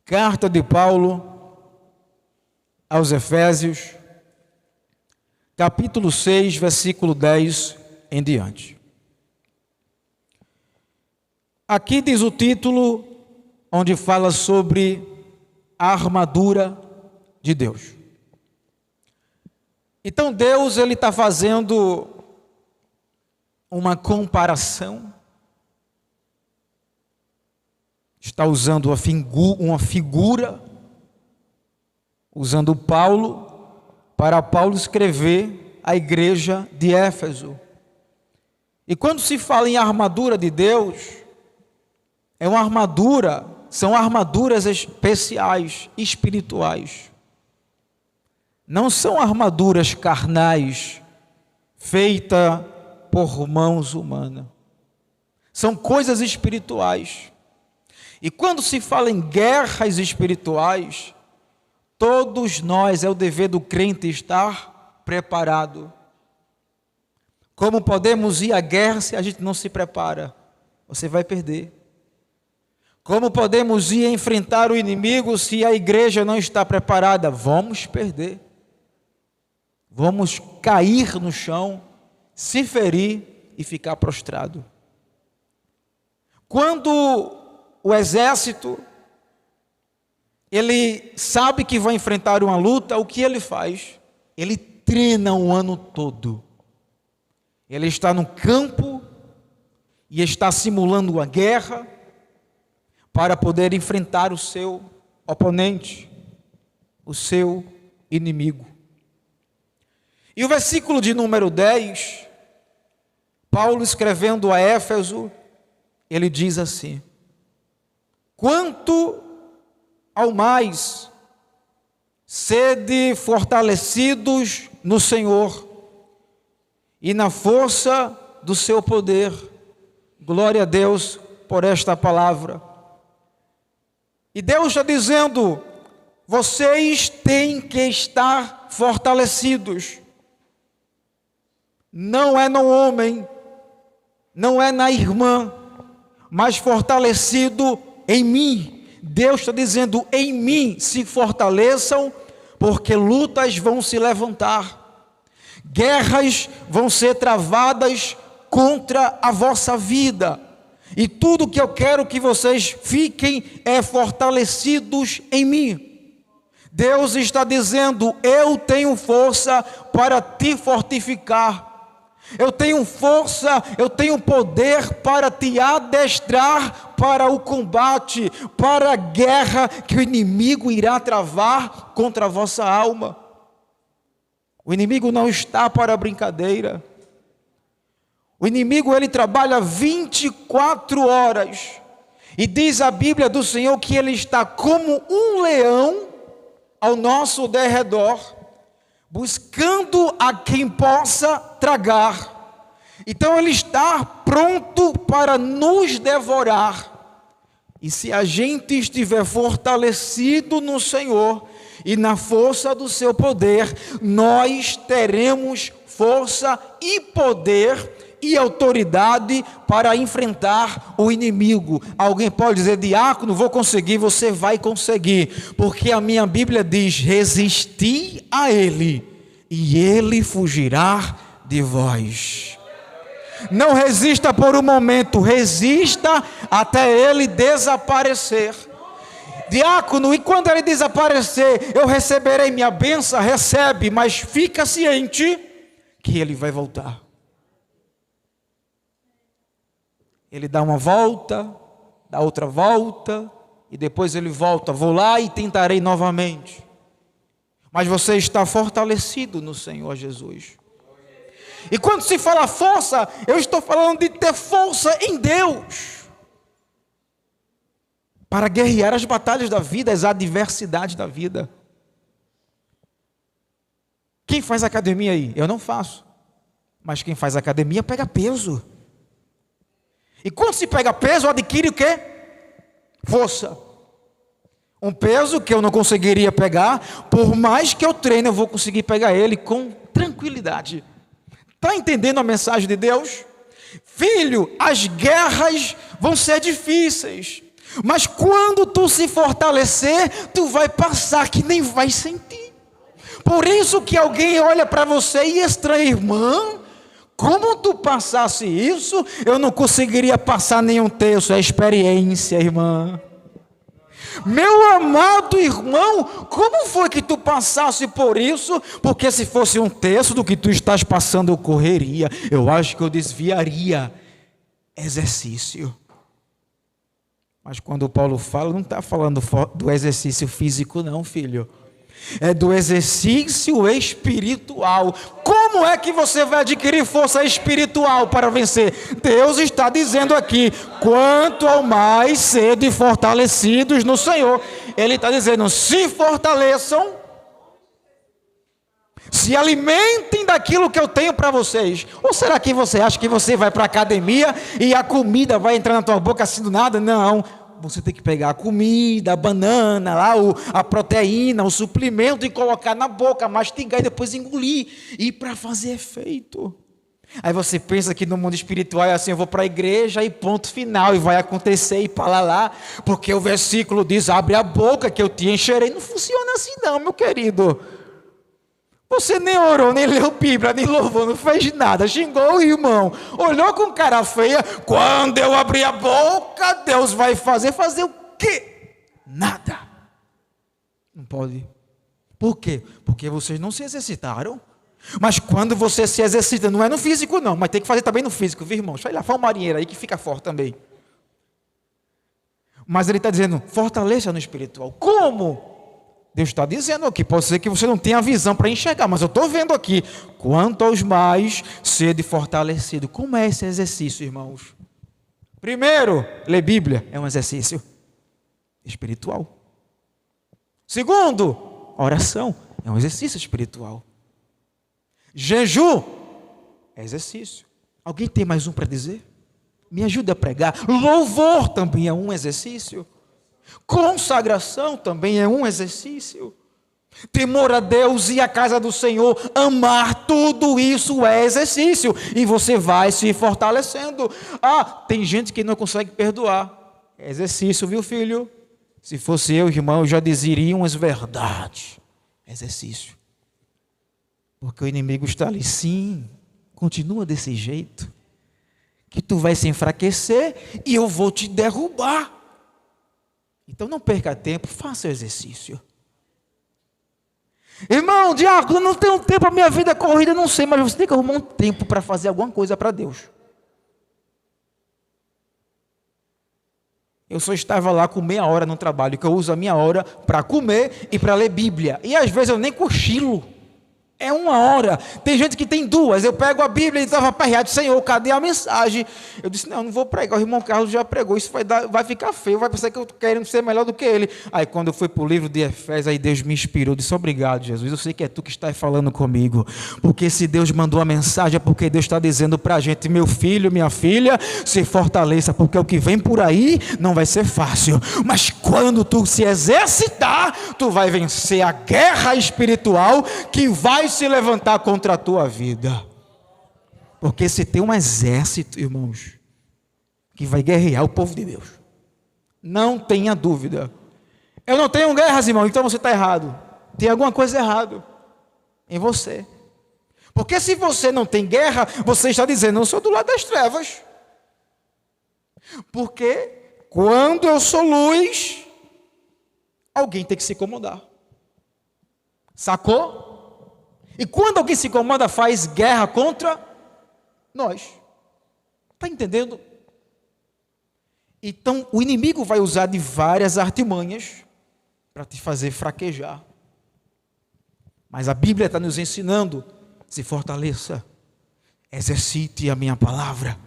Carta de Paulo aos Efésios, capítulo 6, versículo 10 em diante. Aqui diz o título, onde fala sobre a armadura de Deus. Então Deus, ele está fazendo uma comparação, está usando uma figura, usando Paulo, para Paulo escrever à igreja de Éfeso. E quando se fala em armadura de Deus, são armaduras especiais, espirituais. Não são armaduras carnais, feitas por mãos humanas. São coisas espirituais. E quando se fala em guerras espirituais, todos nós, é o dever do crente estar preparado. Como podemos ir à guerra se a gente não se prepara? Você vai perder. Como podemos ir enfrentar o inimigo se a igreja não está preparada? Vamos perder. Vamos cair no chão, se ferir e ficar prostrado. Quando o exército, ele sabe que vai enfrentar uma luta, o que ele faz? Ele treina o ano todo. Ele está no campo e está simulando uma guerra para poder enfrentar o seu oponente, o seu inimigo. E o versículo de número 10, Paulo escrevendo a Éfeso, ele diz assim: quanto ao mais, sede fortalecidos no Senhor e na força do seu poder. Glória a Deus por esta palavra. E Deus está dizendo: vocês têm que estar fortalecidos. Não é no homem, não é na irmã, mas fortalecido em mim. Deus está dizendo: em mim se fortaleçam, porque lutas vão se levantar, guerras vão ser travadas contra a vossa vida, e tudo que eu quero que vocês fiquem é fortalecidos em mim. Deus está dizendo: eu tenho força para te fortificar. Eu tenho força, eu tenho poder para te adestrar para o combate, para a guerra que o inimigo irá travar contra a vossa alma. O inimigo não está para brincadeira. O inimigo, ele trabalha 24 horas. E diz a Bíblia do Senhor que ele está como um leão ao nosso derredor, buscando a quem possa tragar. Então ele está pronto para nos devorar. E se a gente estiver fortalecido no Senhor e na força do seu poder, nós teremos força e poder e autoridade para enfrentar o inimigo. Alguém pode dizer: diácono, vou conseguir. Você vai conseguir, porque a minha Bíblia diz: resisti a ele e ele fugirá de vós. Não resista por um momento, resista até ele desaparecer. Diácono, e quando ele desaparecer, eu receberei minha bênção? Recebe, mas fica ciente que ele vai voltar. Ele dá uma volta, dá outra volta, e depois ele volta. Vou lá e tentarei novamente. Mas você está fortalecido no Senhor Jesus. E quando se fala força, eu estou falando de ter força em Deus, para guerrear as batalhas da vida, as adversidades da vida. Quem faz academia aí? Eu não faço. Mas quem faz academia pega peso. E quando se pega peso, adquire o quê? Força. Um peso que eu não conseguiria pegar, por mais que eu treine, eu vou conseguir pegar ele com tranquilidade. Está entendendo a mensagem de Deus? Filho, as guerras vão ser difíceis. Mas quando tu se fortalecer, tu vai passar que nem vai sentir. Por isso que alguém olha para você e estranha, irmã, como tu passasse isso, eu não conseguiria passar nenhum texto, é experiência, irmã. Meu amado irmão, como foi que tu passasse por isso? Porque se fosse um terço do que tu estás passando, eu correria, eu acho que eu desviaria. Exercício. Mas quando Paulo fala, não está falando do exercício físico não, filho. É do exercício espiritual. Como é que você vai adquirir força espiritual para vencer? Deus está dizendo aqui, quanto ao mais sede fortalecidos no Senhor. Ele está dizendo, se fortaleçam, se alimentem daquilo que eu tenho para vocês. Ou será que você acha que você vai para a academia e a comida vai entrar na tua boca assim do nada? Não. Você tem que pegar a comida, a banana, lá, a proteína, o suplemento e colocar na boca, mastigar e depois engolir. E para fazer efeito. Aí você pensa que no mundo espiritual é assim, eu vou para a igreja e ponto final, e vai acontecer e para lá, porque o versículo diz, abre a boca que eu te encherei. Não funciona assim não, meu querido. Você nem orou, nem leu Bíblia, nem louvou, não fez nada, xingou o irmão, olhou com cara feia, quando eu abrir a boca, Deus vai fazer o quê? Nada. Não pode. Por quê? Porque vocês não se exercitaram. Mas quando você se exercita, não é no físico não, mas tem que fazer também no físico, viu irmão? Deixa eu ir lá, faz um marinheiro aí que fica forte também. Mas ele está dizendo, fortaleça no espiritual. Como? Deus está dizendo aqui, pode ser que você não tenha visão para enxergar, mas eu estou vendo aqui, quanto aos mais, sede fortalecido. Como é esse exercício, irmãos? Primeiro, ler Bíblia é um exercício espiritual. Segundo, oração é um exercício espiritual. Jejum é exercício. Alguém tem mais um para dizer? Me ajude a pregar. Louvor também é um exercício. Consagração também é um exercício. Temor a Deus e a casa do Senhor, amar, tudo isso é exercício. E você vai se fortalecendo. Tem gente que não consegue perdoar. É exercício, viu filho? Se fosse eu, irmão, eu já dizeria umas verdades. Exercício. Porque o inimigo está ali, sim, continua desse jeito, que tu vai se enfraquecer e eu vou te derrubar. Então não perca tempo, faça o exercício. Irmão, diácono, não tenho tempo, a minha vida é corrida, não sei, mas você tem que arrumar um tempo para fazer alguma coisa para Deus. Eu só estava lá com meia hora no trabalho, que eu uso a minha hora para comer e para ler Bíblia. E às vezes eu nem cochilo. É 1 hora, tem gente que tem 2, eu pego a Bíblia e estava aperreado, Senhor, cadê a mensagem? Eu disse, não vou pregar, o irmão Carlos já pregou, isso vai ficar feio, vai pensar que eu estou querendo ser melhor do que ele. Aí quando eu fui para o livro de Efésios, aí Deus me inspirou, disse, obrigado Jesus, eu sei que é tu que estás falando comigo, porque se Deus mandou a mensagem, é porque Deus está dizendo para a gente, meu filho, minha filha, se fortaleça, porque o que vem por aí não vai ser fácil, mas quando tu se exercitar, tu vai vencer a guerra espiritual que vai se levantar contra a tua vida. Porque se tem um exército, irmãos, que vai guerrear o povo de Deus, não tenha dúvida. Eu não tenho guerras, irmão, então você está errado. Tem alguma coisa errada em você. Porque se você não tem guerra, você está dizendo, eu sou do lado das trevas. Porque quando eu sou luz, alguém tem que se incomodar. Sacou? E quando alguém se incomoda, faz guerra contra nós. Está entendendo? Então, o inimigo vai usar de várias artimanhas para te fazer fraquejar. Mas a Bíblia está nos ensinando, se fortaleça, exercite a minha palavra,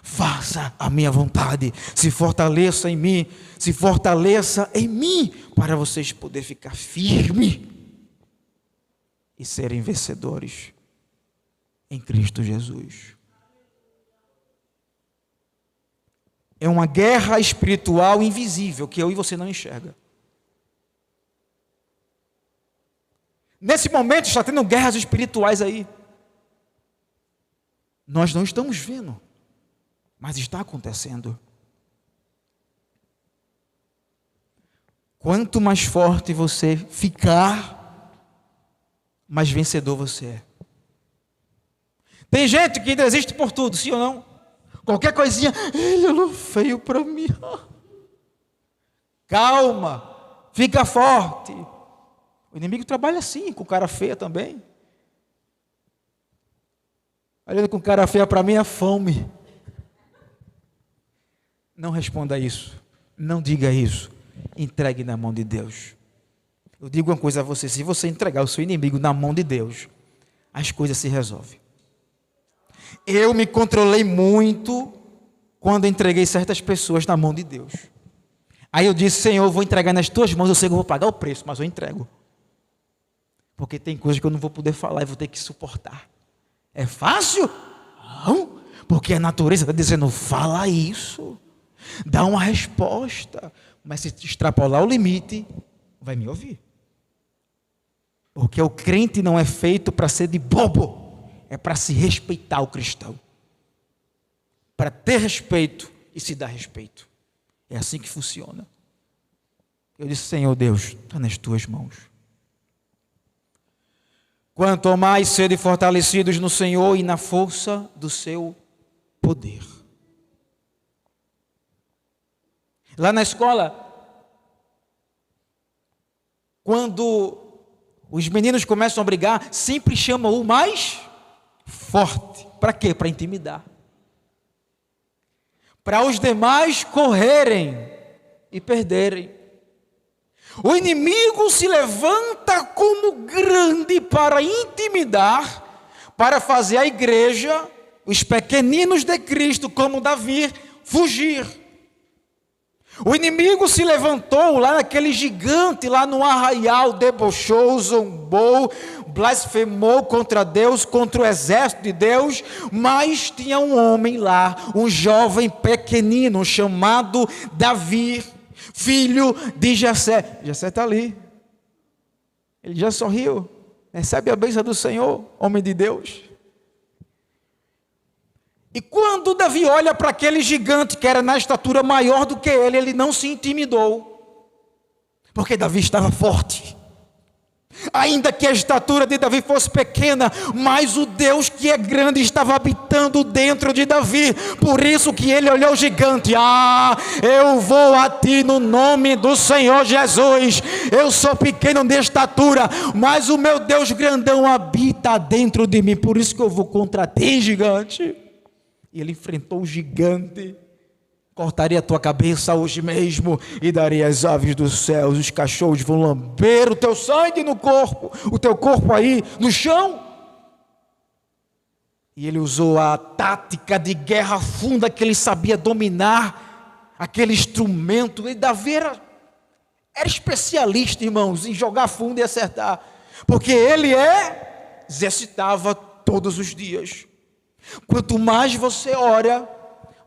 faça a minha vontade, se fortaleça em mim, para vocês poderem ficar firmes e serem vencedores em Cristo Jesus. É uma guerra espiritual invisível que eu e você não enxerga. Nesse momento está tendo guerras espirituais aí. Nós não estamos vendo, mas está acontecendo. Quanto mais forte você ficar, mais vencedor você é. Tem gente que desiste por tudo, sim ou não? Qualquer coisinha, ele olhou feio para mim. Calma, fica forte. O inimigo trabalha assim, com cara feia também. Olhando com cara feia para mim é fome. Não responda isso, não diga isso. Entregue na mão de Deus. Eu digo uma coisa a você: se você entregar o seu inimigo na mão de Deus, as coisas se resolvem. Eu me controlei muito quando entreguei certas pessoas na mão de Deus. Aí eu disse: Senhor, eu vou entregar nas tuas mãos, eu sei que eu vou pagar o preço, mas eu entrego. Porque tem coisas que eu não vou poder falar e vou ter que suportar. É fácil? Não, porque a natureza está dizendo: fala isso, dá uma resposta. Mas se extrapolar o limite, vai me ouvir. Porque o crente não é feito para ser de bobo, é para se respeitar o cristão. Para ter respeito e se dar respeito. É assim que funciona. Eu disse: Senhor Deus, está nas tuas mãos. Quanto mais sede fortalecidos no Senhor e na força do seu poder. Lá na escola, quando os meninos começam a brigar, sempre chamam o mais forte. Para quê? Para intimidar. Para os demais correrem e perderem. O inimigo se levanta como grande para intimidar, para fazer a igreja, os pequeninos de Cristo, como Davi, fugir. O inimigo se levantou lá naquele gigante, lá no arraial, debochou, zombou, blasfemou contra Deus, contra o exército de Deus, mas tinha um homem lá, um jovem pequenino, chamado Davi, filho de Jessé. Jessé está ali, ele já sorriu, recebe a bênção do Senhor, homem de Deus. E quando Davi olha para aquele gigante que era na estatura maior do que ele não se intimidou, porque Davi estava forte. Ainda que a estatura de Davi fosse pequena, mas o Deus que é grande estava habitando dentro de Davi. Por isso que ele olhou o gigante: eu vou a ti no nome do Senhor Jesus. Eu sou pequeno de estatura, mas o meu Deus grandão habita dentro de mim. Por isso que eu vou contra ti, gigante. E ele enfrentou o gigante. Cortaria a tua cabeça hoje mesmo e daria as aves dos céus. Os cachorros vão lamber o teu sangue no corpo, o teu corpo aí no chão. E ele usou a tática de guerra funda que ele sabia dominar, aquele instrumento. E Davi era especialista, irmãos, em jogar fundo e acertar, porque ele exercitava todos os dias. Quanto mais você ora,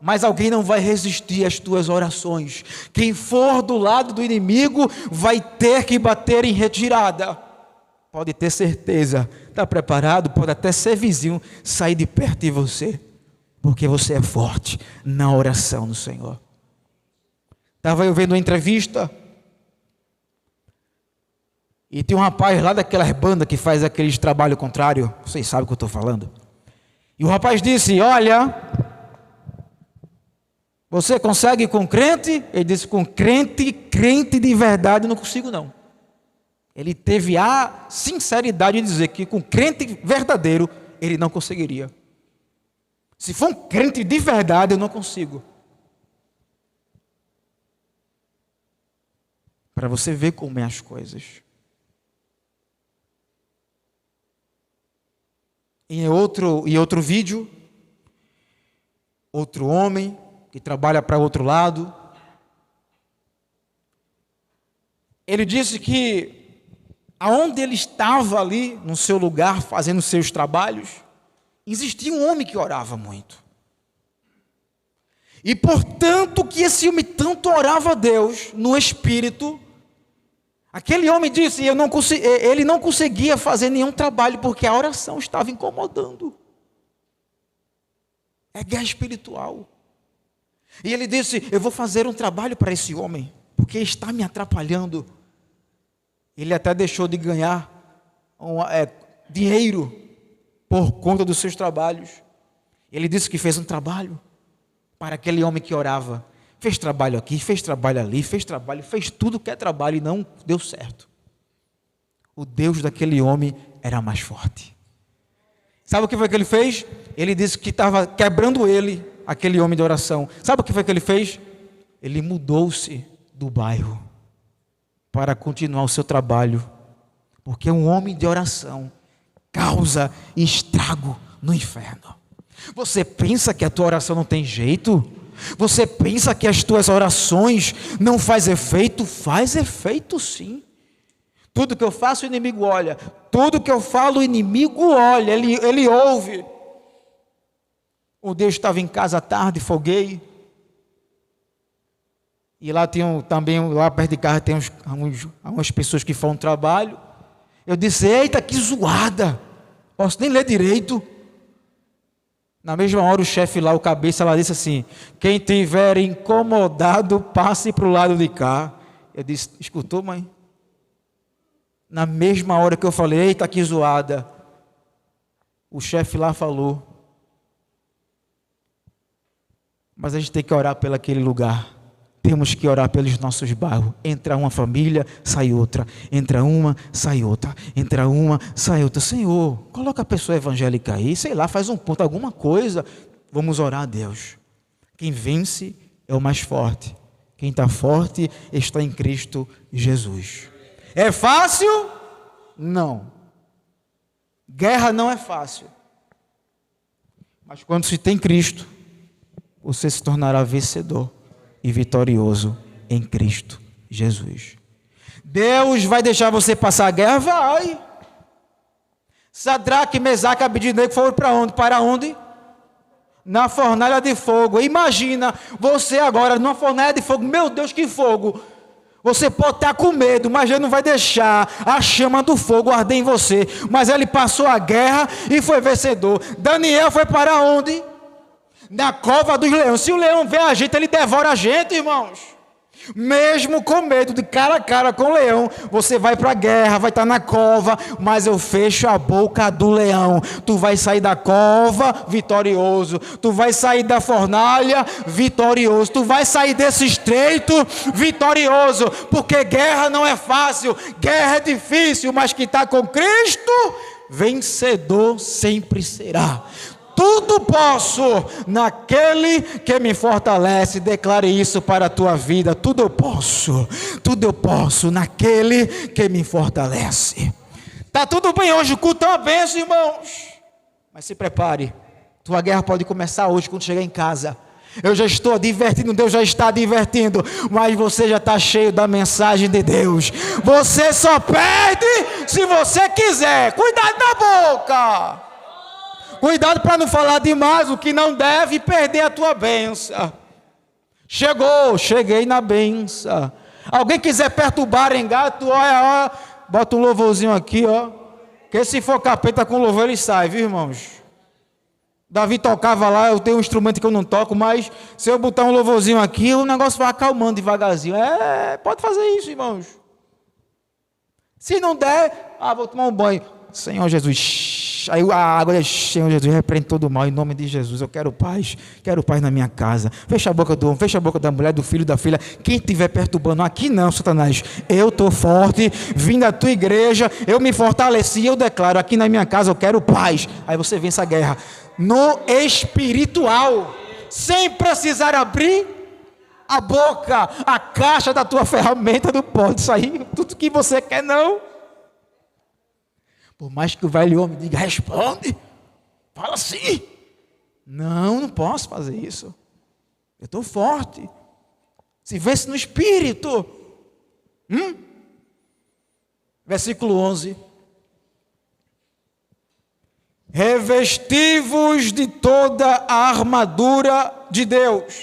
mas alguém não vai resistir às tuas orações. Quem for do lado do inimigo vai ter que bater em retirada. Pode ter certeza, está preparado, pode até ser vizinho, sair de perto de você, porque você é forte na oração do Senhor. Estava eu vendo uma entrevista, e tem um rapaz lá daquelas bandas que faz aqueles trabalho contrário, vocês sabem o que eu estou falando. E o rapaz disse: olha, você consegue com crente? Ele disse: com crente de verdade não consigo não. Ele teve a sinceridade de dizer que com crente verdadeiro ele não conseguiria. Se for um crente de verdade eu não consigo. Para você ver como é as coisas. Em outro vídeo, outro homem que trabalha para outro lado, ele disse que aonde ele estava ali, no seu lugar, fazendo seus trabalhos, existia um homem que orava muito. E portanto que esse homem tanto orava a Deus no Espírito, aquele homem disse: ele não conseguia fazer nenhum trabalho, porque a oração estava incomodando. É guerra espiritual. E ele disse: eu vou fazer um trabalho para esse homem, porque está me atrapalhando. Ele até deixou de ganhar dinheiro por conta dos seus trabalhos. Ele disse que fez um trabalho para aquele homem que orava. Fez trabalho aqui, fez trabalho ali, fez tudo que é trabalho e não deu certo. O Deus daquele homem era mais forte. Sabe o que foi que ele fez? Ele disse que estava quebrando ele, aquele homem de oração. Sabe o que foi que ele fez? Ele mudou-se do bairro para continuar o seu trabalho, porque um homem de oração causa estrago no inferno. Você pensa que a tua oração não tem jeito? Você pensa que as tuas orações não faz efeito? Faz efeito sim. Tudo que eu faço o inimigo olha, tudo que eu falo o inimigo olha, ele ouve. Um dia eu estava em casa à tarde, folguei, e lá também, lá perto de casa tem umas pessoas que fazem trabalho. Eu disse, eita, que zoada, posso nem ler direito. Na mesma hora o chefe lá, o cabeça lá, disse assim, quem tiver incomodado, passe para o lado de cá. Eu disse, escutou, mãe? Na mesma hora que eu falei, eita, que zoada, o chefe lá falou, mas a gente tem que orar pelo aquele lugar. Temos que orar pelos nossos bairros. Entra uma família, sai outra. Entra uma, sai outra. Entra uma, sai outra. Senhor, coloca a pessoa evangélica aí, sei lá, faz um ponto, alguma coisa. Vamos orar a Deus. Quem vence é o mais forte. Quem está forte está em Cristo Jesus. É fácil? Não. Guerra não é fácil. Mas quando se tem Cristo, você se tornará vencedor e vitorioso em Cristo Jesus. Deus vai deixar você passar a guerra? Vai. Sadraque, Mesaque e Abednego foram para onde? Para onde? Na fornalha de fogo. Imagina você agora numa fornalha de fogo. Meu Deus, que fogo! Você pode estar com medo, mas Ele não vai deixar a chama do fogo arder em você. Mas ele passou a guerra e foi vencedor. Daniel foi para onde? Na cova dos leões. Se o leão vê a gente, ele devora a gente, irmãos. Mesmo com medo de cara a cara com o leão, você vai para a guerra, vai estar na cova, mas eu fecho a boca do leão. Tu vai sair da cova vitorioso, tu vai sair da fornalha vitorioso, tu vai sair desse estreito vitorioso, porque guerra não é fácil, guerra é difícil, mas quem está com Cristo, vencedor sempre será. Tudo posso naquele que me fortalece. Declare isso para a tua vida. Tudo eu posso naquele que me fortalece. Está tudo bem hoje, o culto é uma bênção, irmãos. Mas se prepare, tua guerra pode começar hoje quando chegar em casa. Eu já estou advertindo, Deus já está advertindo, mas você já está cheio da mensagem de Deus. Você só perde se você quiser. Cuidado na boca. Cuidado para não falar demais o que não deve e perder a tua bênção. Cheguei na bênção. Alguém quiser perturbar em gato, olha, bota um louvorzinho aqui, ó. Que se for capeta com louvor ele sai, viu, irmãos? Davi tocava lá, eu tenho um instrumento que eu não toco, mas se eu botar um louvorzinho aqui, o negócio vai acalmando devagarzinho. Pode fazer isso, irmãos. Se não der, vou tomar um banho. Senhor Jesus, aí a água, Senhor Jesus, repreende todo o mal, em nome de Jesus, eu quero paz na minha casa. Fecha a boca do homem, fecha a boca da mulher, do filho, da filha, quem estiver perturbando, aqui não, Satanás, eu estou forte, vim da tua igreja, eu me fortaleci, eu declaro, aqui na minha casa eu quero paz. Aí você vence a guerra, no espiritual, sem precisar abrir a boca, a caixa da tua ferramenta não pode sair tudo que você quer, não. Por mais que o velho homem diga, responde, fala assim. Não posso fazer isso. Eu estou forte. Se vence no espírito. Versículo 11. Revesti-vos de toda a armadura de Deus,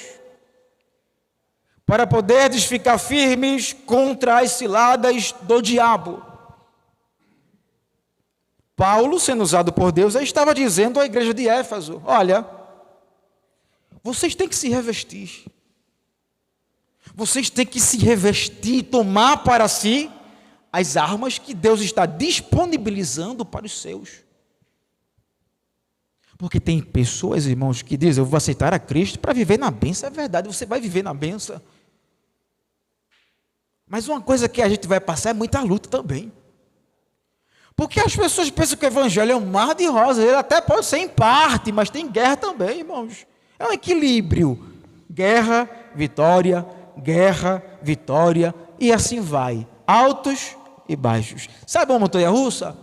para poderdes ficar firmes contra as ciladas do diabo. Paulo, sendo usado por Deus, estava dizendo à igreja de Éfeso, olha, vocês têm que se revestir. Vocês têm que se revestir, tomar para si as armas que Deus está disponibilizando para os seus. Porque tem pessoas, irmãos, que dizem: eu vou aceitar a Cristo para viver na bênção. É verdade, você vai viver na bênção. Mas uma coisa que a gente vai passar é muita luta também. Porque as pessoas pensam que o evangelho é um mar de rosas. Ele até pode ser em parte, mas tem guerra também, irmãos. É um equilíbrio. Guerra, vitória, e assim vai. Altos e baixos. Sabe uma montanha-russa?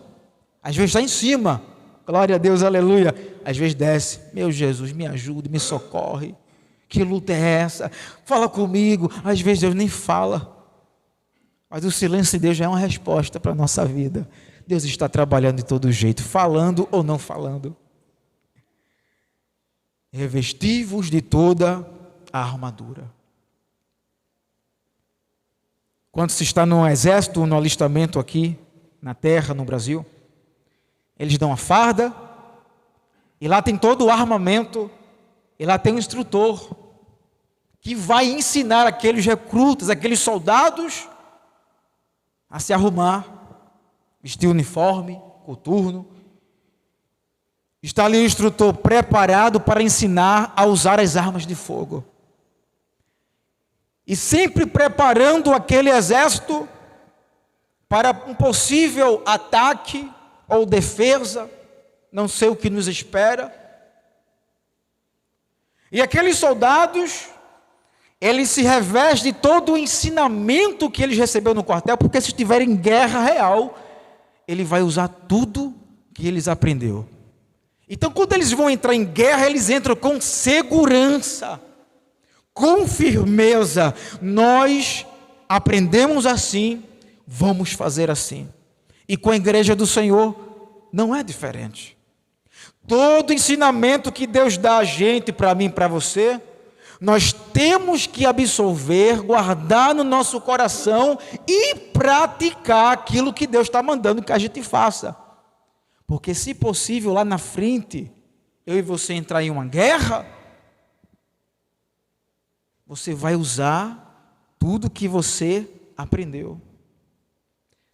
Às vezes está em cima. Glória a Deus, aleluia. Às vezes desce. Meu Jesus, me ajude, me socorre. Que luta é essa? Fala comigo. Às vezes Deus nem fala. Mas o silêncio de Deus já é uma resposta para a nossa vida. Deus está trabalhando de todo jeito, falando ou não falando. Revesti-vos de toda a armadura. Quando se está no exército, no alistamento aqui, na terra, no Brasil, eles dão a farda, e lá tem todo o armamento, e lá tem um instrutor, que vai ensinar aqueles recrutas, aqueles soldados, a se arrumar, vestir uniforme, coturno. Está ali o instrutor preparado para ensinar a usar as armas de fogo. E sempre preparando aquele exército para um possível ataque ou defesa, não sei o que nos espera. E aqueles soldados, eles se revestem de todo o ensinamento que eles receberam no quartel, porque se estiverem em guerra real, ele vai usar tudo que eles aprenderam. Então, quando eles vão entrar em guerra, eles entram com segurança, com firmeza. Nós aprendemos assim, vamos fazer assim. E com a igreja do Senhor, não é diferente. Todo ensinamento que Deus dá a gente, para mim, para você, nós temos que absorver, guardar no nosso coração e praticar aquilo que Deus está mandando que a gente faça. Porque, se possível, lá na frente, eu e você entrar em uma guerra, você vai usar tudo que você aprendeu.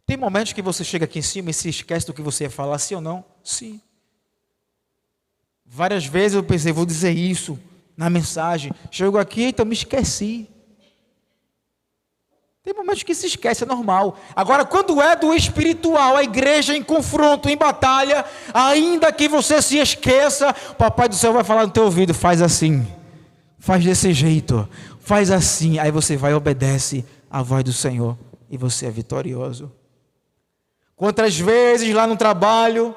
Tem momentos que você chega aqui em cima e se esquece do que você ia falar, sim ou não? Sim. Várias vezes eu pensei, vou dizer isso na mensagem. Chego aqui, então me esqueci. Tem momentos que se esquece, é normal. Agora, quando é do espiritual, a igreja em confronto, em batalha, ainda que você se esqueça, o Papai do Céu vai falar no teu ouvido: faz assim, faz desse jeito, faz assim. Aí você vai e obedece à voz do Senhor e você é vitorioso. Quantas vezes lá no trabalho,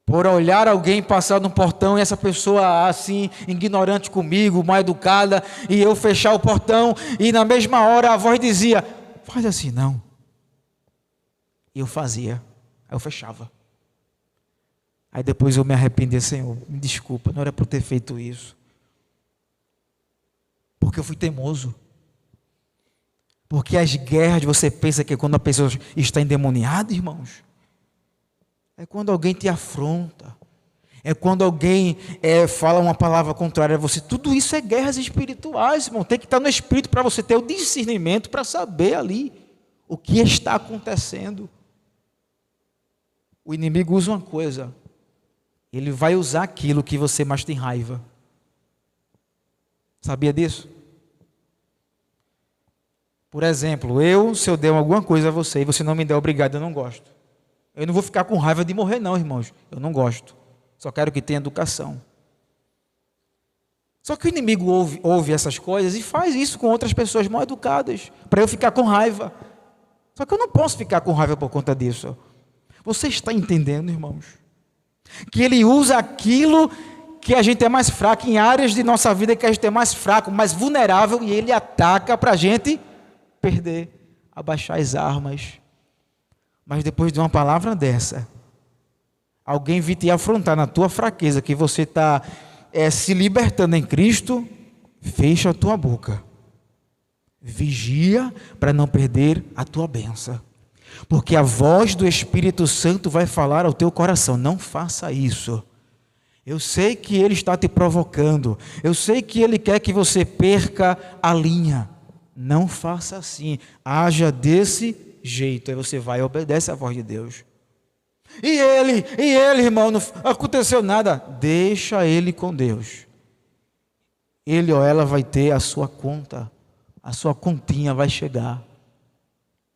por olhar alguém passar no portão e essa pessoa assim, ignorante comigo, mal educada, e eu fechar o portão, e na mesma hora a voz dizia: faz assim não. E eu fazia, aí eu fechava. Aí depois eu me arrependia: Senhor, me desculpa, não era para eu ter feito isso. Porque eu fui teimoso. Porque as guerras, você pensa que quando a pessoa está endemoniada, irmãos, é quando alguém te afronta, é quando alguém fala uma palavra contrária a você. Tudo isso é guerras espirituais, irmão. Tem que estar no espírito para você ter o discernimento para saber ali o que está acontecendo. O inimigo usa uma coisa, ele vai usar aquilo que você mais tem raiva. Sabia disso? Por exemplo, se eu der alguma coisa a você e você não me der obrigado, eu não gosto. Eu não vou ficar com raiva de morrer não, irmãos. Eu não gosto. Só quero que tenha educação. Só que o inimigo ouve essas coisas e faz isso com outras pessoas mal educadas, para eu ficar com raiva. Só que eu não posso ficar com raiva por conta disso. Você está entendendo, irmãos? Que ele usa aquilo que a gente é mais fraco, em áreas de nossa vida que a gente é mais fraco, mais vulnerável, e ele ataca para a gente perder, abaixar as armas. Mas depois de uma palavra dessa, alguém vir te afrontar na tua fraqueza, que você está se libertando em Cristo, fecha a tua boca. Vigia para não perder a tua bênção. Porque a voz do Espírito Santo vai falar ao teu coração: não faça isso. Eu sei que ele está te provocando. Eu sei que ele quer que você perca a linha. Não faça assim. Haja desse jeito. Aí você vai e obedece à voz de Deus. E ele, irmão, não aconteceu nada. Deixa ele com Deus. Ele ou ela vai ter a sua conta. A sua continha vai chegar.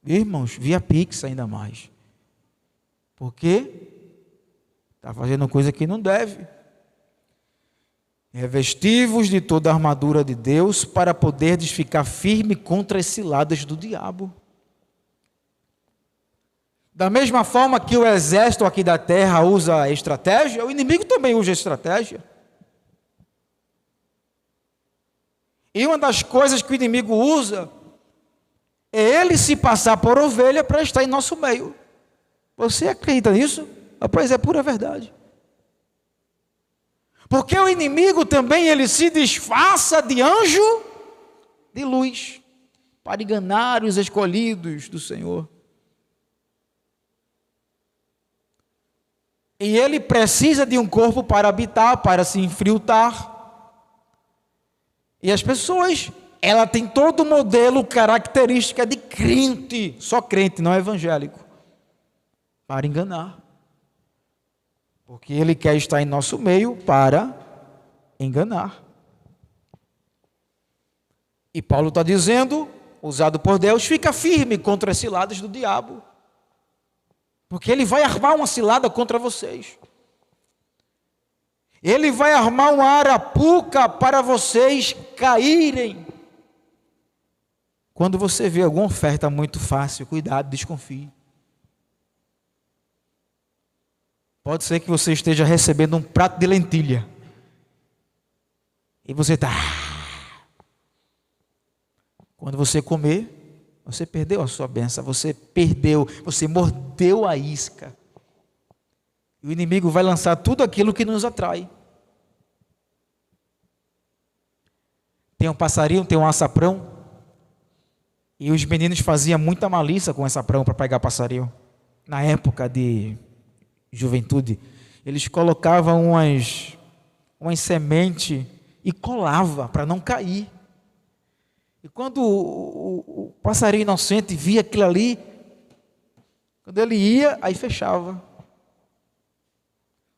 Irmãos, via Pix ainda mais. Porque está fazendo coisa que não deve. Revesti-vos de toda a armadura de Deus para poderdes ficar firme contra as ciladas do diabo. Da mesma forma que o exército aqui da terra usa estratégia, o inimigo também usa estratégia. E uma das coisas que o inimigo usa é ele se passar por ovelha para estar em nosso meio. Você acredita nisso? Pois é pura verdade. Porque o inimigo também, ele se disfarça de anjo de luz, para enganar os escolhidos do Senhor. E ele precisa de um corpo para habitar, para se infiltrar. E as pessoas, ela tem todo o modelo, característica de crente, só crente, não evangélico, para enganar. Porque ele quer estar em nosso meio para enganar. E Paulo está dizendo, usado por Deus, fica firme contra as ciladas do diabo. Porque ele vai armar uma cilada contra vocês. Ele vai armar uma arapuca para vocês caírem. Quando você vê alguma oferta muito fácil, cuidado, desconfie. Pode ser que você esteja recebendo um prato de lentilha. E você está... Quando você comer, você perdeu a sua bênção. Você mordeu a isca. E o inimigo vai lançar tudo aquilo que nos atrai. Tem um passarinho, tem um açaprão. E os meninos faziam muita malícia com açaprão para pegar passarinho. Na época de juventude, eles colocavam umas sementes e colava para não cair. E quando o passarinho inocente via aquilo ali, quando ele ia, aí fechava.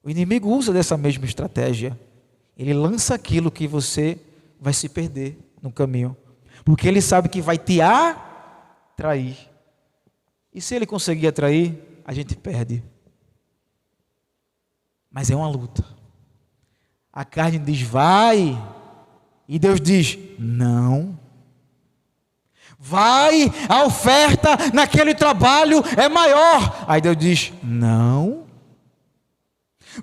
O inimigo usa dessa mesma estratégia. Ele lança aquilo que você vai se perder no caminho, porque ele sabe que vai te atrair. E se ele conseguir atrair, a gente perde. Mas é uma luta. A carne diz, vai. E Deus diz, não. Vai, a oferta naquele trabalho é maior. Aí Deus diz, não.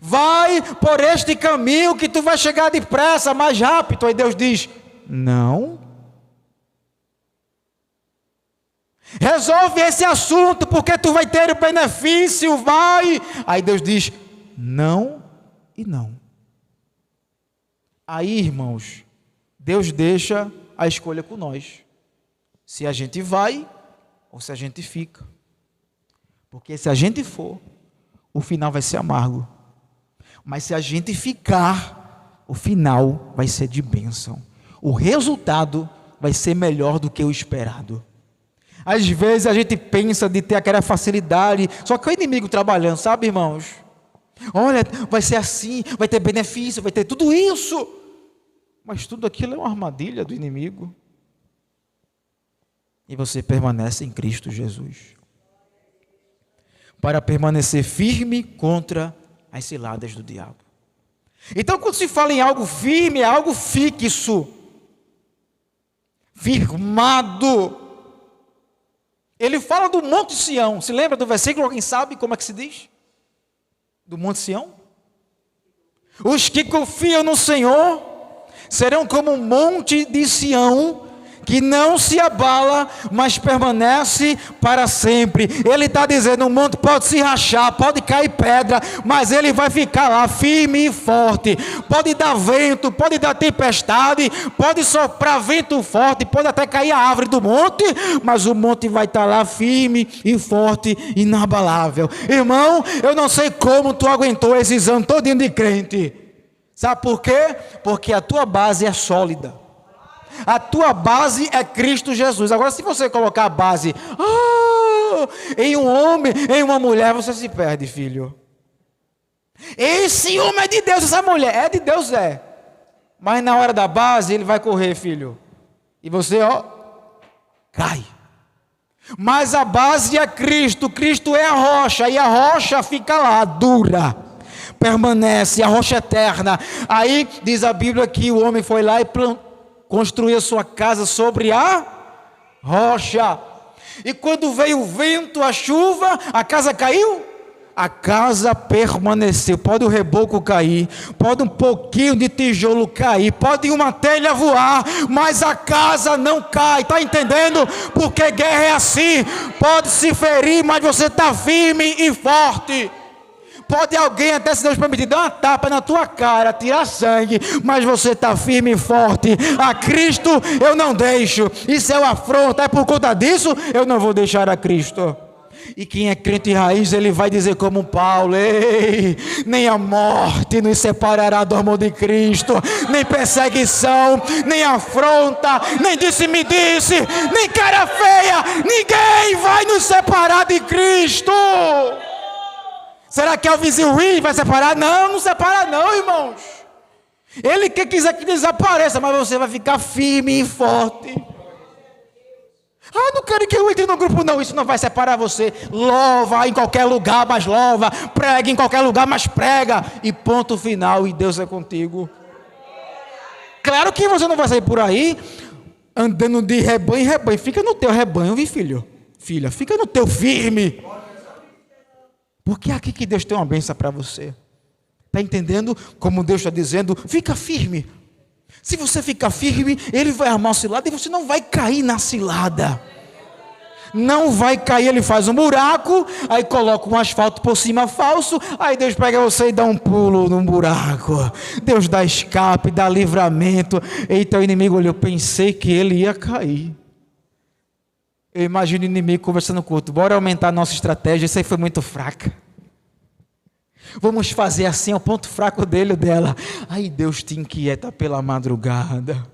Vai por este caminho que tu vai chegar depressa, mais rápido. Aí Deus diz, não. Resolve esse assunto, porque tu vai ter o benefício, vai. Aí Deus diz, não e não. Aí, irmãos, Deus deixa a escolha com nós. Se a gente vai ou se a gente fica. Porque se a gente for, o final vai ser amargo. Mas se a gente ficar, o final vai ser de bênção. O resultado vai ser melhor do que o esperado. Às vezes a gente pensa de ter aquela facilidade, só que o inimigo trabalhando, sabe, irmãos? Olha, vai ser assim, vai ter benefício, vai ter tudo isso. Mas tudo aquilo é uma armadilha do inimigo. E você permanece em Cristo Jesus. Para permanecer firme contra as ciladas do diabo. Então, quando se fala em algo firme, é algo fixo. Firmado. Ele fala do Monte Sião. Se lembra do versículo? Alguém sabe como é que se diz? Do Monte Sião? Os que confiam no Senhor serão como um monte de Sião, que não se abala, mas permanece para sempre. Ele está dizendo, o monte pode se rachar, pode cair pedra, mas ele vai ficar lá firme e forte. Pode dar vento, pode dar tempestade, pode soprar vento forte, pode até cair a árvore do monte, mas o monte vai estar lá firme e forte, inabalável. Irmão, eu não sei como tu aguentou esses anos todinho de crente. Sabe por quê? Porque a tua base é sólida. A tua base é Cristo Jesus. Agora, se você colocar a base em um homem, em uma mulher, você se perde, filho. Esse homem é de Deus, essa mulher é de Deus, é. Mas na hora da base, ele vai correr, filho. E você, cai. Mas a base é Cristo. Cristo é a rocha. E a rocha fica lá, dura. Permanece, a rocha eterna. Aí, diz a Bíblia que o homem foi lá e construiu a sua casa sobre a rocha. E quando veio o vento, a chuva, a casa caiu? A casa permaneceu. Pode o reboco cair, pode um pouquinho de tijolo cair, pode uma telha voar, mas a casa não cai. Está entendendo? Porque guerra é assim. Pode se ferir, mas você está firme e forte. Pode alguém, até se Deus permitir, dar uma tapa na tua cara, tirar sangue, mas você está firme e forte. A Cristo eu não deixo. Isso é uma afronta. É por conta disso eu não vou deixar a Cristo. E quem é crente raiz, ele vai dizer como Paulo: ei, nem a morte nos separará do amor de Cristo, nem perseguição, nem afronta, nem disse-me-disse, nem cara feia, ninguém vai nos separar de Cristo. Será que é o vizinho ruim vai separar? Não, não separa não, irmãos. Ele que quiser que desapareça, mas você vai ficar firme e forte. Não quero que eu entre no grupo, não. Isso não vai separar você. Louva em qualquer lugar, mas louva. Prega em qualquer lugar, mas prega. E ponto final, e Deus é contigo. Claro que você não vai sair por aí andando de rebanho em rebanho. Fica no teu rebanho, viu, filho? Filha, fica no teu firme. Porque é aqui que Deus tem uma bênção para você. Está entendendo como Deus está dizendo? Fica firme. Se você ficar firme, Ele vai armar uma cilada e você não vai cair na cilada. Não vai cair. Ele faz um buraco, aí coloca um asfalto por cima falso, aí Deus pega você e dá um pulo num buraco. Deus dá escape, dá livramento. Eita, o inimigo olhou, eu pensei que ele ia cair. Eu imagino o inimigo conversando com o outro: bora aumentar a nossa estratégia, isso aí foi muito fraca. Vamos fazer assim, é o ponto fraco dele ou dela. Aí Deus te inquieta pela madrugada.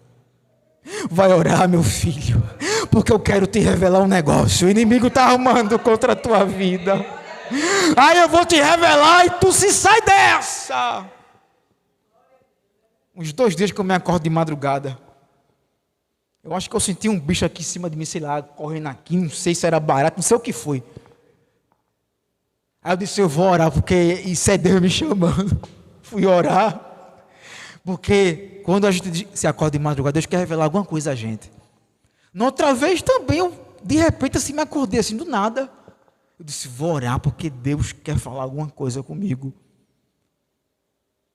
Vai orar, meu filho, porque eu quero te revelar um negócio. O inimigo está armando contra a tua vida. Aí eu vou te revelar e tu se sai dessa. Uns 2 dias que eu me acordo de madrugada, eu acho que eu senti um bicho aqui em cima de mim, sei lá, correndo aqui, não sei se era barato, não sei o que foi. Aí eu disse: eu vou orar, porque isso é Deus me chamando. Fui orar, porque quando a gente se acorda de madrugada, Deus quer revelar alguma coisa a gente. Na outra vez também, eu de repente assim me acordei assim do nada. Eu disse: vou orar, porque Deus quer falar alguma coisa comigo.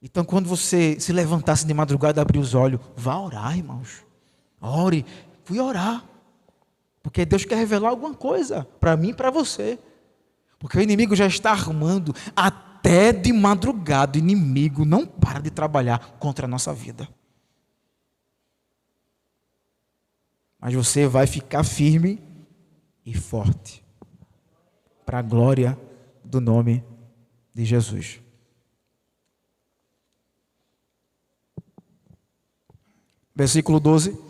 Então quando você se levantasse de madrugada e abrir os olhos, vá orar, irmãos. Ore. Fui orar, porque Deus quer revelar alguma coisa para mim e para você. Porque o inimigo já está armando. Até de madrugada, o inimigo não para de trabalhar contra a nossa vida. Mas você vai ficar firme e forte, para a glória do nome de Jesus. Versículo 12.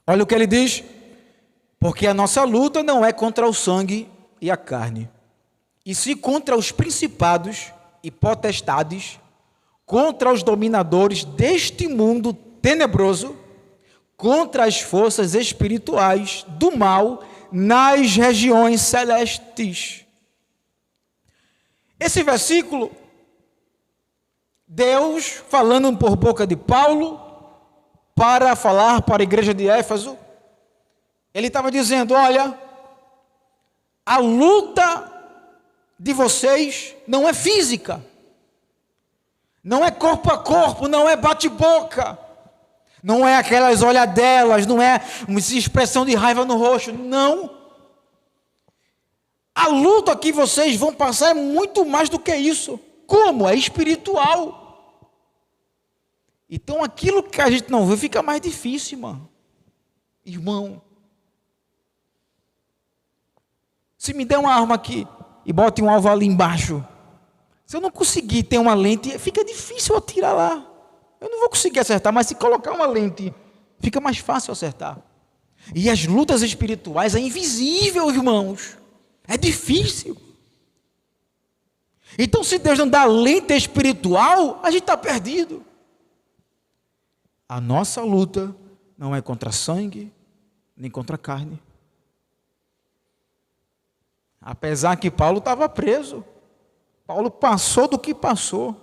Olha o que ele diz: porque a nossa luta não é contra o sangue e a carne, e sim contra os principados e potestades, contra os dominadores deste mundo tenebroso, contra as forças espirituais do mal nas regiões celestes. Esse versículo, Deus falando por boca de Paulo, para falar para a igreja de Éfeso, ele estava dizendo: olha, a luta de vocês não é física, não é corpo a corpo, não é bate-boca, não é aquelas olhadelas, não é uma expressão de raiva no rosto, não. A luta que vocês vão passar é muito mais do que isso. Como? É espiritual. Então aquilo que a gente não vê fica mais difícil, irmão. Se me der uma arma aqui e bote um alvo ali embaixo, Se eu não conseguir ter uma lente, fica difícil eu tirar lá. Eu não vou conseguir acertar, mas se colocar uma lente, fica mais fácil acertar. E as lutas espirituais é invisível, irmãos. É difícil. Então, se Deus não dá lente espiritual, a gente está perdido. A nossa luta não é contra sangue, nem contra carne. Apesar que Paulo estava preso. Paulo passou do que passou.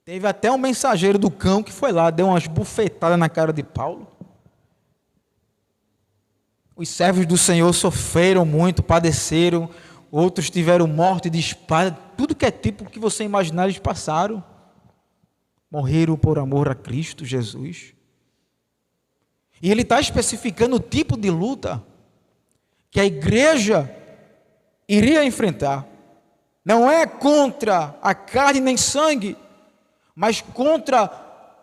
Teve até um mensageiro do cão que foi lá, deu umas bufetadas na cara de Paulo. Os servos do Senhor sofreram muito, padeceram. Outros tiveram morte de espada. Tudo que é tipo que você imaginar, eles passaram. Morreram por amor a Cristo Jesus. E ele está especificando o tipo de luta que a igreja iria enfrentar. Não é contra a carne nem sangue, mas contra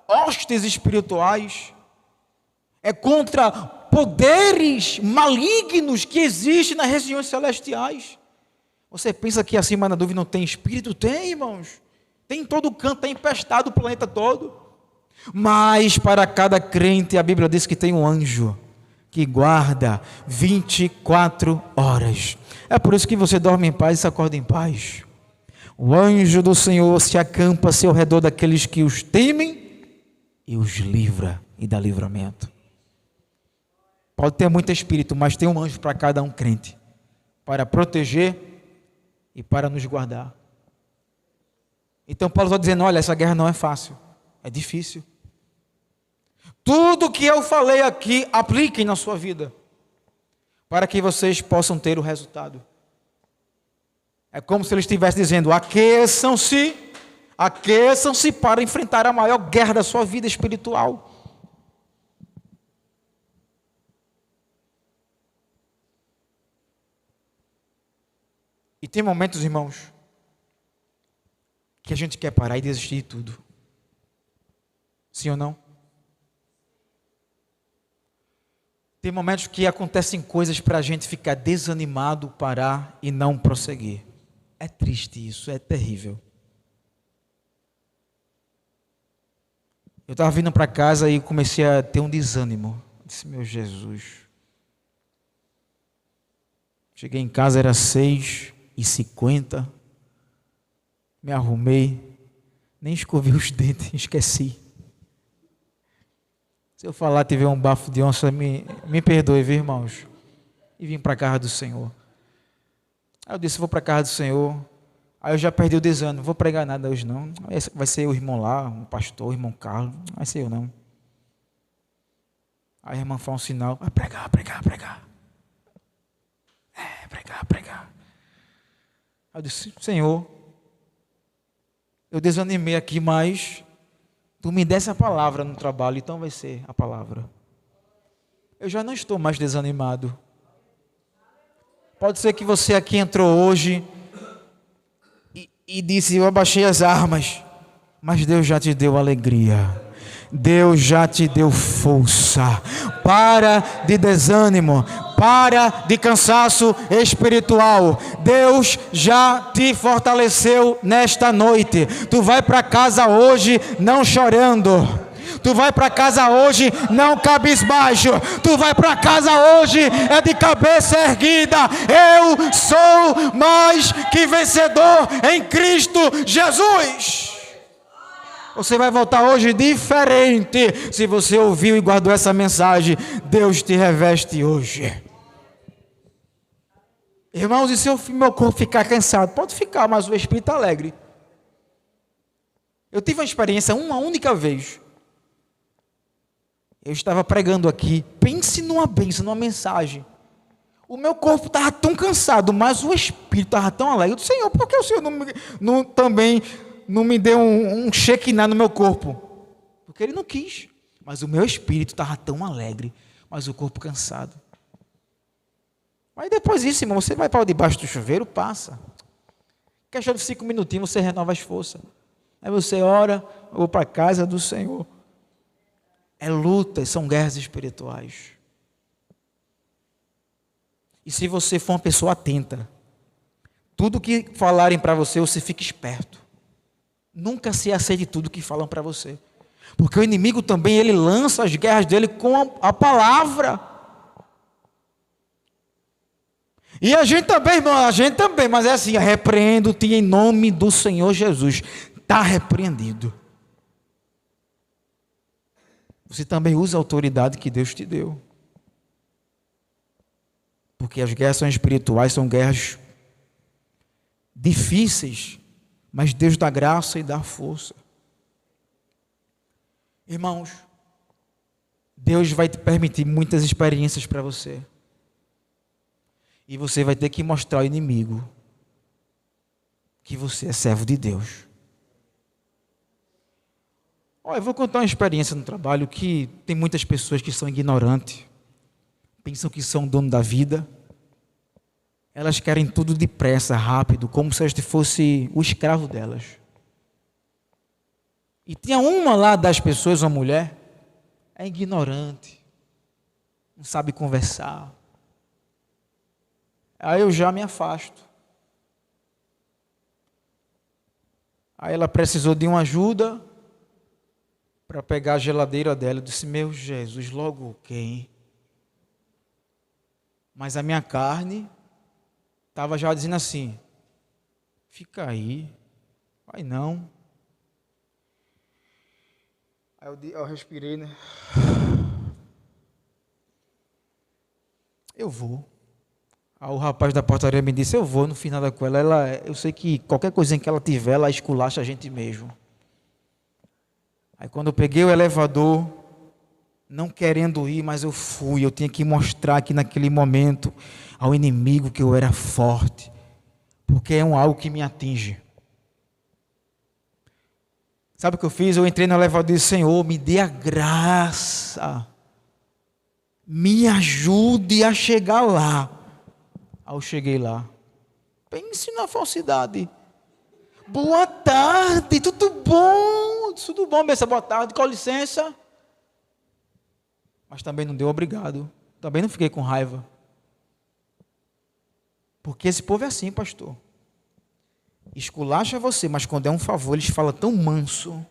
hostes espirituais. É contra poderes malignos que existem nas regiões celestiais. Você pensa que acima da nuvem não tem espírito? Tem, irmãos. Tem em todo canto, tem empestado o planeta todo. Mas para cada crente, a Bíblia diz que tem um anjo que guarda 24 horas. É por isso que você dorme em paz e se acorda em paz. O anjo do Senhor se acampa ao seu redor daqueles que os temem e os livra e dá livramento. Pode ter muito espírito, mas tem um anjo para cada um crente, para proteger e para nos guardar. Então Paulo está dizendo, olha, essa guerra não é fácil, é difícil. Tudo que eu falei aqui, apliquem na sua vida, para que vocês possam ter o resultado. É como se ele estivesse dizendo, aqueçam-se para enfrentar a maior guerra da sua vida espiritual. E tem momentos, irmãos, que a gente quer parar e desistir de tudo. Sim ou não? Tem momentos que acontecem coisas para a gente ficar desanimado, parar e não prosseguir. É triste isso, é terrível. Eu estava vindo para casa e comecei a ter um desânimo. Eu disse, meu Jesus. Cheguei em casa, era 6h50. Me arrumei. Nem escovei os dentes, esqueci. Se eu falar, tiver um bafo de onça, me perdoe, viu, irmãos? E vim para a casa do Senhor. Aí eu disse, vou para a casa do Senhor. Aí eu já perdi o desânimo, não vou pregar nada hoje não. Vai ser o irmão lá, o pastor, o irmão Carlos, não vai ser eu não. Aí a irmã faz um sinal, vai pregar. Pregar. Aí eu disse, Senhor, eu desanimei aqui, mas tu me desse a palavra no trabalho, então vai ser a palavra. Eu já não estou mais desanimado. Pode ser que você aqui entrou hoje e disse, eu abaixei as armas, mas Deus já te deu alegria. Deus já te deu força. Para de desânimo, para de cansaço espiritual. Deus já te fortaleceu nesta noite. Tu vai para casa hoje não chorando. Tu vai para casa hoje não cabisbaixo. Tu vai para casa hoje é de cabeça erguida. Eu sou mais que vencedor em Cristo Jesus. Você vai voltar hoje diferente. Se você ouviu e guardou essa mensagem, Deus te reveste hoje. Irmãos, e se meu corpo ficar cansado? Pode ficar, mas o espírito está alegre. Eu tive uma experiência uma única vez. Eu estava pregando aqui, pense numa bênção, numa mensagem. O meu corpo estava tão cansado, mas o espírito estava tão alegre. Eu disse, Senhor, por que o Senhor também não me deu um Shekinah no meu corpo? Porque Ele não quis. Mas o meu espírito estava tão alegre, mas o corpo cansado. Mas depois disso, irmão, você vai para debaixo do chuveiro, passa. Questão de 5 minutinhos, você renova as forças. Aí você ora, eu vou para a casa do Senhor. É luta, são guerras espirituais. E se você for uma pessoa atenta, tudo que falarem para você, você fica esperto. Nunca se aceite tudo que falam para você. Porque o inimigo também, ele lança as guerras dele com a palavra. E a gente também, irmão, mas é assim, repreendo-te em nome do Senhor Jesus. Está repreendido. Você também usa a autoridade que Deus te deu. Porque as guerras são espirituais, são guerras difíceis, mas Deus dá graça e dá força. Irmãos, Deus vai te permitir muitas experiências para você. E você vai ter que mostrar ao inimigo que você é servo de Deus. Olha, eu vou contar uma experiência no trabalho que tem muitas pessoas que são ignorantes, pensam que são dono da vida. Elas querem tudo depressa, rápido, como se este fosse o escravo delas. E tinha uma lá das pessoas, uma mulher, é ignorante, não sabe conversar. Aí eu já me afasto. Aí ela precisou de uma ajuda para pegar a geladeira dela. Eu disse, meu Jesus, logo quem? Mas a minha carne estava já dizendo assim, fica aí, vai não. Aí eu respirei, né? Eu vou. Aí o rapaz da portaria me disse, eu vou, no final da com ela, eu sei que qualquer coisinha que ela tiver, ela esculacha a gente mesmo. Aí quando eu peguei o elevador, não querendo ir, mas eu fui, eu tinha que mostrar aqui naquele momento ao inimigo que eu era forte, porque é algo que me atinge. Sabe o que eu fiz? Eu entrei no elevador e disse, Senhor, me dê a graça, me ajude a chegar lá. Aí eu cheguei lá, pense na falsidade. Boa tarde, tudo bom? Tudo bom, Bessa, boa tarde, com licença. Mas também não deu obrigado, também não fiquei com raiva. Porque esse povo é assim, pastor. Esculacha você, mas quando é um favor, eles falam tão manso.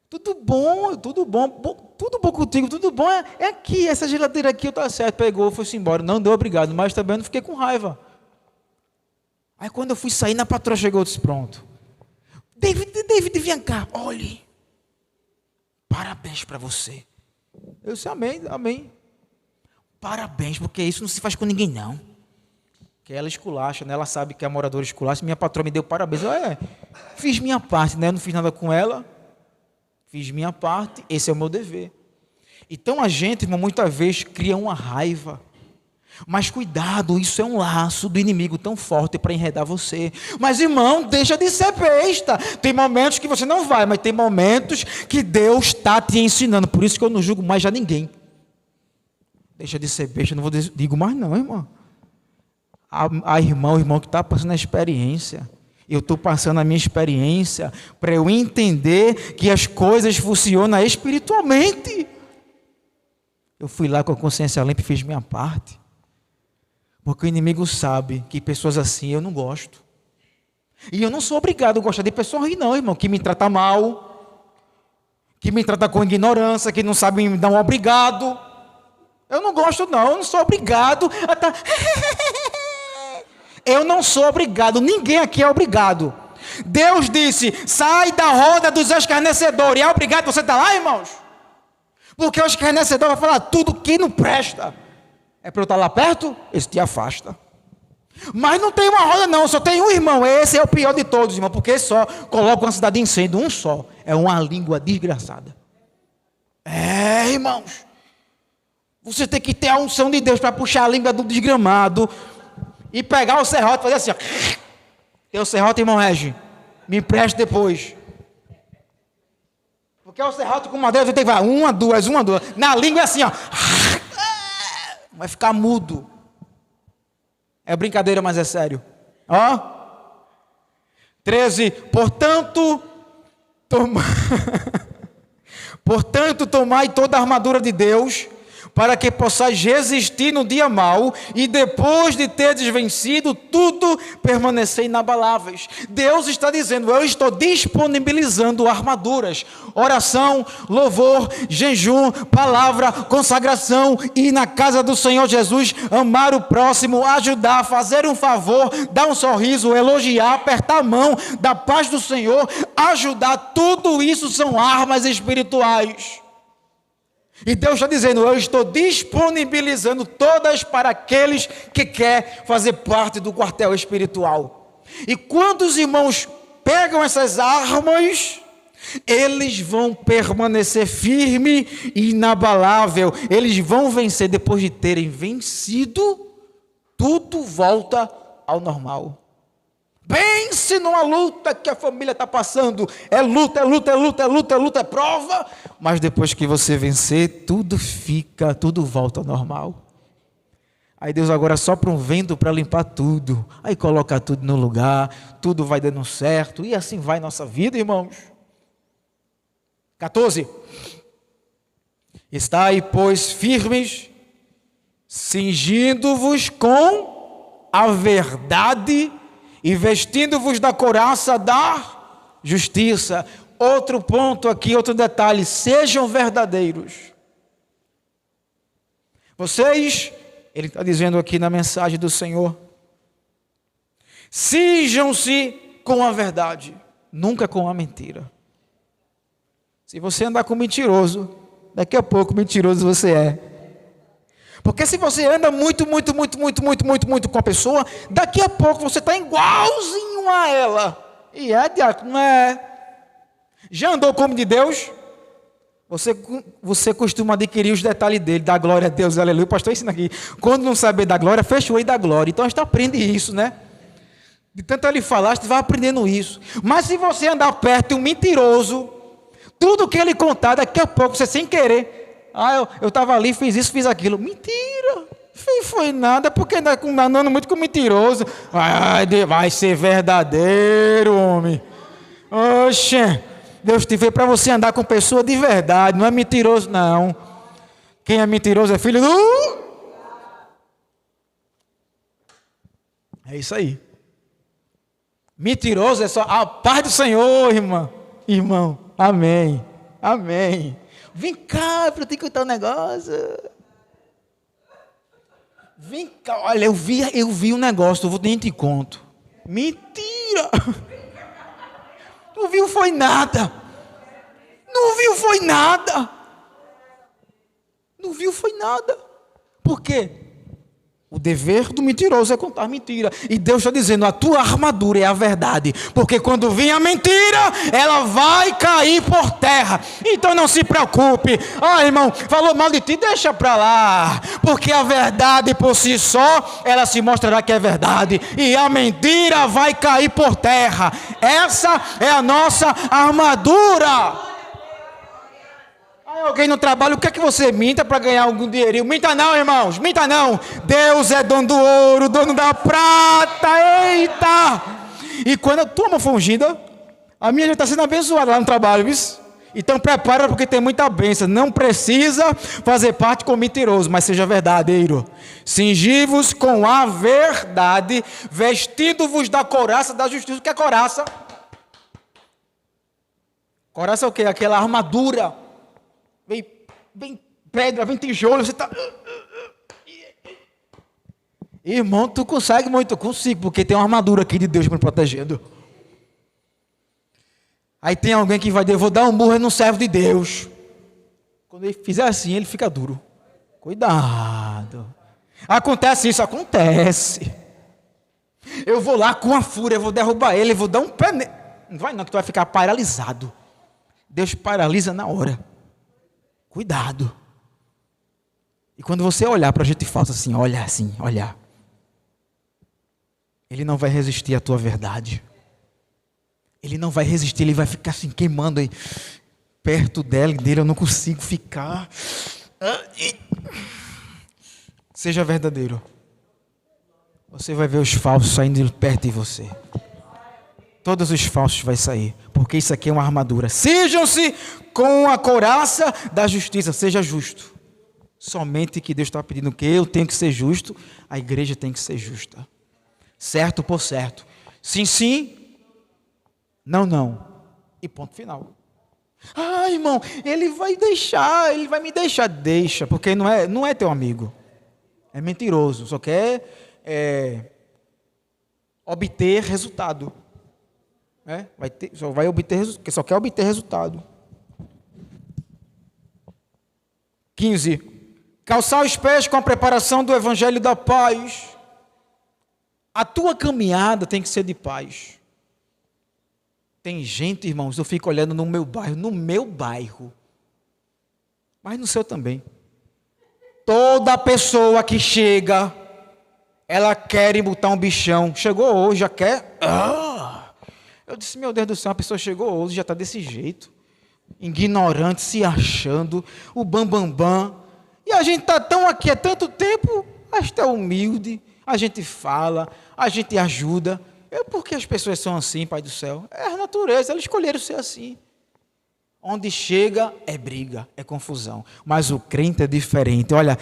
Tudo bom tudo bom contigo, tudo bom, é aqui, essa geladeira aqui, eu tá certo, pegou, foi-se embora, não deu obrigado, mas também não fiquei com raiva. Aí quando eu fui sair, na patroa chegou e disse, pronto, David, vem cá, olhe, parabéns para você. Eu disse, amém, parabéns, porque isso não se faz com ninguém não. Que ela esculacha, né? Ela sabe que a moradora esculacha, minha patroa me deu parabéns, eu fiz minha parte, né? Eu não fiz nada com ela, fiz minha parte, esse é o meu dever. Então a gente, irmão, muitas vezes cria uma raiva, mas cuidado, isso é um laço do inimigo tão forte para enredar você. Mas irmão, deixa de ser besta. Tem momentos que você não vai, mas tem momentos que Deus está te ensinando. Por isso que eu não julgo mais já ninguém. Deixa de ser besta, não digo mais não, irmão. O irmão que está passando a experiência. Eu estou passando a minha experiência para eu entender que as coisas funcionam espiritualmente. Eu fui lá com a consciência limpa e fiz minha parte. Porque o inimigo sabe que pessoas assim eu não gosto. E eu não sou obrigado a gostar de pessoas ruins não, irmão, que me trata mal, que me trata com ignorância, que não sabe me dar um obrigado. Eu não gosto não, eu não sou obrigado a estar... Eu não sou obrigado, ninguém aqui é obrigado. Deus disse, sai da roda dos escarnecedores. É obrigado você estar lá, irmãos? Porque o escarnecedor vai falar tudo que não presta. É para eu estar lá perto? Esse te afasta. Mas não tem uma roda não, só tem um irmão. Esse é o pior de todos, irmão, porque só coloca uma cidade em incêndio, um só. É uma língua desgraçada. Irmãos. Você tem que ter a unção de Deus para puxar a língua do desgramado e pegar o serrote e fazer assim, ó. Tem o serrote, irmão Regi? Me empreste depois. Porque o serrote com madeira, você tem que falar, uma, duas. Na língua é assim, ó. Vai ficar mudo. É brincadeira, mas é sério. 13. Portanto, tomai toda a armadura de Deus, para que possais resistir no dia mau, e depois de teres vencido tudo, permanecer inabaláveis. Deus está dizendo: eu estou disponibilizando armaduras, oração, louvor, jejum, palavra, consagração, ir na casa do Senhor Jesus, amar o próximo, ajudar, fazer um favor, dar um sorriso, elogiar, apertar a mão, dar paz do Senhor, ajudar. Tudo isso são armas espirituais. E Deus está dizendo: eu estou disponibilizando todas para aqueles que querem fazer parte do quartel espiritual. E quando os irmãos pegam essas armas, eles vão permanecer firme e inabalável. Eles vão vencer. Depois de terem vencido, tudo volta ao normal. Pense numa luta que a família está passando. É luta, é luta, é luta, é luta, é luta, é prova. Mas depois que você vencer, tudo volta ao normal. Aí Deus agora sopra um vento para limpar tudo. Aí coloca tudo no lugar, tudo vai dando certo. E assim vai nossa vida, irmãos. 14. Estai, pois, firmes, cingindo-vos com a verdade e vestindo-vos da couraça da justiça. Outro ponto aqui, outro detalhe: sejam verdadeiros. Vocês, ele está dizendo aqui na mensagem do Senhor, cinjam-se com a verdade, nunca com a mentira. Se você andar com mentiroso, daqui a pouco mentiroso você é. Porque se você anda muito com a pessoa, daqui a pouco você está igualzinho a ela. E diácono, não é? Já andou como de Deus? Você costuma adquirir os detalhes dele, da glória a Deus, aleluia. O pastor ensina aqui: quando não saber da glória, fecha o olho da glória. Então a gente aprende isso, né? De tanto ele falar, você vai aprendendo isso. Mas se você andar perto de um mentiroso, tudo que ele contar, daqui a pouco você sem querer: eu estava ali, fiz isso, fiz aquilo. Mentira, foi nada, porque andando muito com mentiroso. Vai ser verdadeiro, homem. Oxe, Deus te fez para você andar com pessoa de verdade, não é mentiroso não. Quem é mentiroso é filho do... É isso aí. Mentiroso é só a paz do Senhor, irmão. Amém. Vem cá, para eu te contar um negócio. Vem cá, olha, eu vi um negócio, eu nem te conto. Mentira! Não viu, foi nada. Por quê? O dever do mentiroso é contar mentira. E Deus está dizendo: a tua armadura é a verdade. Porque quando vir a mentira, ela vai cair por terra. Então não se preocupe. Irmão, falou mal de ti, deixa para lá. Porque a verdade por si só, ela se mostrará que é verdade. E a mentira vai cair por terra. Essa é a nossa armadura. Alguém no trabalho, o que é que você minta para ganhar algum dinheirinho? Minta não, irmãos, minta não. Deus é dono do ouro, dono da prata. Eita! E quando a tua mão for ungida, a minha já está sendo abençoada lá no trabalho, viu? Então prepara, porque tem muita bênção. Não precisa fazer parte com mentiroso, mas seja verdadeiro. Cingi-vos com a verdade, vestindo-vos da couraça da justiça. O que é couraça? Couraça é o quê? Aquela armadura. Vem pedra, vem tijolo, você está... Irmão, tu consegue muito? Eu consigo, porque tem uma armadura aqui de Deus me protegendo. Aí tem alguém que vai dizer: vou dar um murro no servo de Deus. Quando ele fizer assim, ele fica duro. Cuidado. Acontece isso? Acontece. Eu vou lá com a fúria, eu vou derrubar ele, eu vou dar um pé nele. Não vai não, que tu vai ficar paralisado. Deus paralisa na hora. Cuidado. E quando você olhar para a gente falsa assim, olhar. Ele não vai resistir à tua verdade. Ele não vai resistir, ele vai ficar assim queimando aí. Perto dele eu não consigo ficar. Seja verdadeiro. Você vai ver os falsos saindo perto de você. Todos os falsos vai sair, porque isso aqui é uma armadura. Sejam-se com a couraça da justiça. Seja justo, somente que Deus está pedindo que eu tenho que ser justo, a igreja tem que ser justa. Certo por certo. Sim, sim. Não, não. E ponto final. Ah, irmão, ele vai me deixar. Deixa, porque não é teu amigo. É mentiroso, só quer obter resultado. Só quer obter resultado. 15. Calçar os pés com a preparação do evangelho da paz. A tua caminhada tem que ser de paz. Tem gente, irmãos, eu fico olhando no meu bairro, mas no seu também. Toda pessoa que chega, ela quer botar um bichão. Chegou hoje, já quer. Eu disse, meu Deus do céu, a pessoa chegou hoje, já está desse jeito. Ignorante, se achando, o bambambam. E a gente está tão aqui há tanto tempo, a gente é humilde, a gente fala, a gente ajuda. Por que as pessoas são assim, Pai do céu? É a natureza, elas escolheram ser assim. Onde chega é briga, é confusão. Mas o crente é diferente. Olha,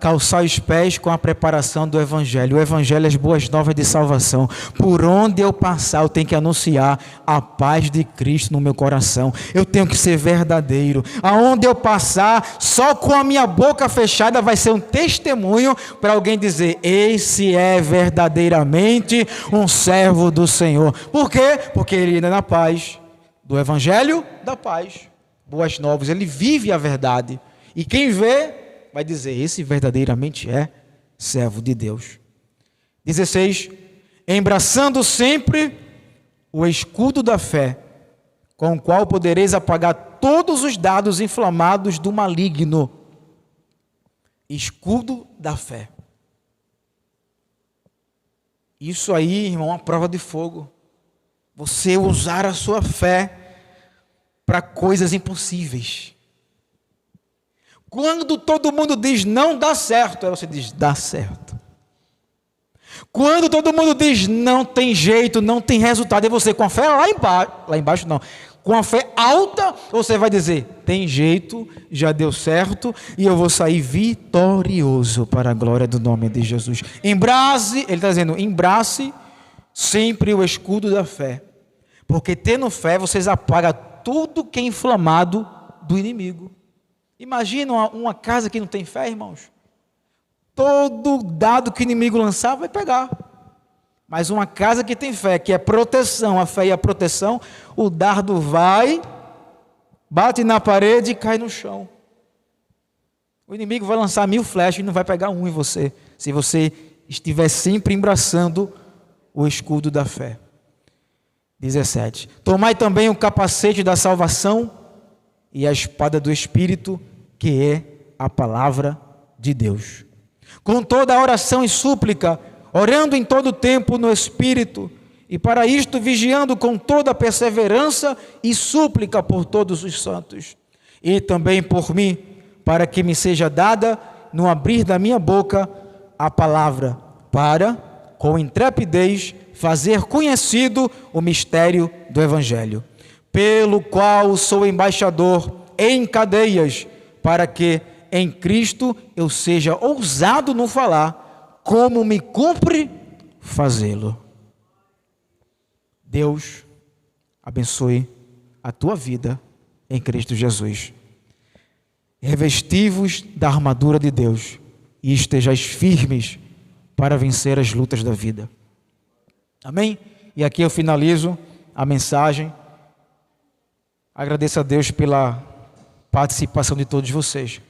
calçar os pés com a preparação do evangelho. O evangelho é as boas novas de salvação. Por onde eu passar, eu tenho que anunciar a paz de Cristo no meu coração. Eu tenho que ser verdadeiro. Aonde eu passar, só com a minha boca fechada vai ser um testemunho para alguém dizer: esse é verdadeiramente um servo do Senhor. Por quê? Porque ele anda na paz. Do evangelho da paz. Boas novas. Ele vive a verdade. E quem vê vai dizer: esse verdadeiramente é servo de Deus. 16. Embraçando sempre o escudo da fé, com o qual podereis apagar todos os dardos inflamados do maligno. Escudo da fé. Isso aí, irmão, é uma prova de fogo. Você usar a sua fé para coisas impossíveis. Quando todo mundo diz não dá certo, aí você diz dá certo. Quando todo mundo diz não tem jeito, não tem resultado, aí você com a fé lá embaixo não, com a fé alta, você vai dizer tem jeito, já deu certo e eu vou sair vitorioso para a glória do nome de Jesus. Embrace, ele está dizendo, embrace sempre o escudo da fé, porque tendo fé vocês apagam tudo que é inflamado do inimigo. Imagina uma casa que não tem fé, irmãos. Todo dado que o inimigo lançar vai pegar. Mas uma casa que tem fé, que é proteção, a fé e a proteção, o dardo vai, bate na parede e cai no chão. O inimigo vai lançar 1000 flechas e não vai pegar um em você, se você estiver sempre embraçando o escudo da fé. 17. Tomai também o capacete da salvação e a espada do Espírito, que é a palavra de Deus. Com toda a oração e súplica, orando em todo o tempo no Espírito, e para isto vigiando com toda a perseverança e súplica por todos os santos, e também por mim, para que me seja dada, no abrir da minha boca, a palavra, para, com intrepidez, fazer conhecido o mistério do Evangelho, pelo qual sou embaixador em cadeias, para que em Cristo eu seja ousado no falar, como me cumpre fazê-lo. Deus abençoe a tua vida em Cristo Jesus. Revesti-vos da armadura de Deus e estejais firmes para vencer as lutas da vida. Amém? E aqui eu finalizo a mensagem. Agradeço a Deus pela participação de todos vocês.